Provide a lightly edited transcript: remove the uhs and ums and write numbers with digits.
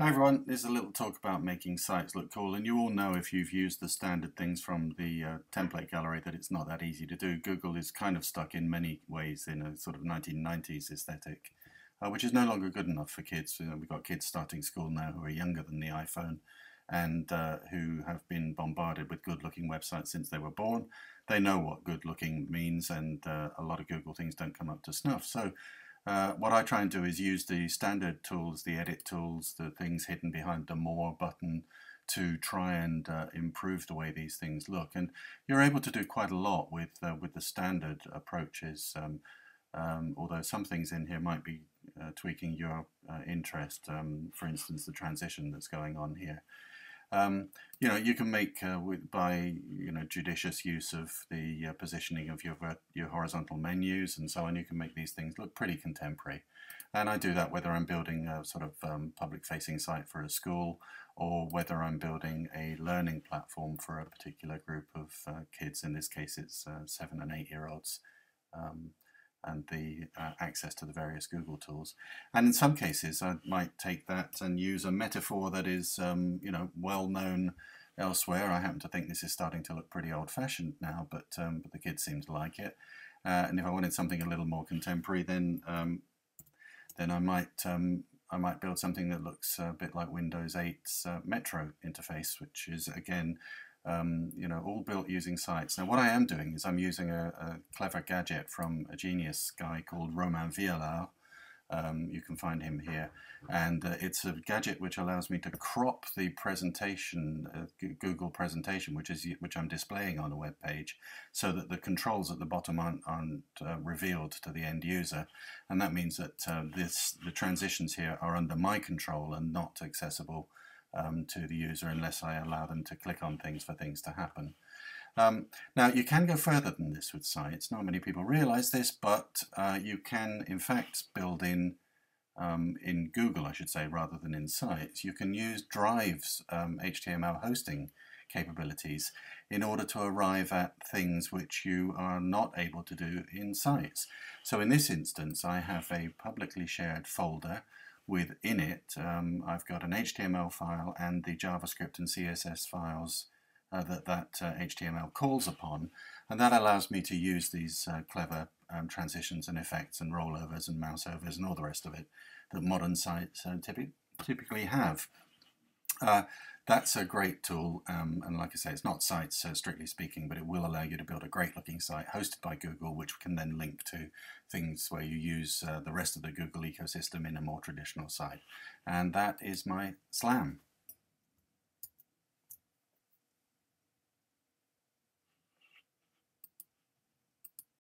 Hi everyone, this is a little talk about making sites look cool, and you all know if you've used the standard things from the template gallery that it's not that easy to do. Google is kind of stuck in many ways in a sort of 1990s aesthetic, which is no longer good enough for kids. We've got kids starting school now who are younger than the iPhone and who have been bombarded with good-looking websites since they were born. They know what good-looking means, and a lot of Google things don't come up to snuff. So what I try and do is use the standard tools, the edit tools, the things hidden behind the more button to try and improve the way these things look. And you're able to do quite a lot with the standard approaches, although some things in here might be tweaking your interest. For instance, the transition that's going on here. You can make by judicious use of the positioning of your horizontal menus and so on. You can make these things look pretty contemporary, and I do that whether I'm building a sort of public-facing site for a school or whether I'm building a learning platform for a particular group of kids. In this case, it's 7 and 8-year-olds. And the access to the various Google tools. And in some cases, I might take that and use a metaphor that is, well known elsewhere. I happen to think this is starting to look pretty old-fashioned now, but the kids seem to like it. And if I wanted something a little more contemporary, then I might build something that looks a bit like Windows 8's Metro interface, which is again all built using sites. Now what I am doing is I'm using a clever gadget from a genius guy called Romain Vialard. You can find him here, and it's a gadget which allows me to crop the presentation, Google presentation, which I'm displaying on a web page, so that the controls at the bottom aren't revealed to the end user, and that means that the transitions here are under my control and not accessible to the user unless I allow them to click on things for things to happen. Now you can go further than this with sites. Not many people realize this, but you can in fact build in Google, I should say, rather than in sites. You can use Drive's HTML hosting capabilities in order to arrive at things which you are not able to do in sites. So in this instance, I have a publicly shared folder. Within it, I've got an HTML file and the JavaScript and CSS files that HTML calls upon, and that allows me to use these clever transitions and effects and rollovers and mouse overs and all the rest of it that modern sites typically have. That's a great tool, and like I say, it's not sites strictly speaking, but it will allow you to build a great looking site hosted by Google, which can then link to things where you use the rest of the Google ecosystem in a more traditional site. And that is my slam.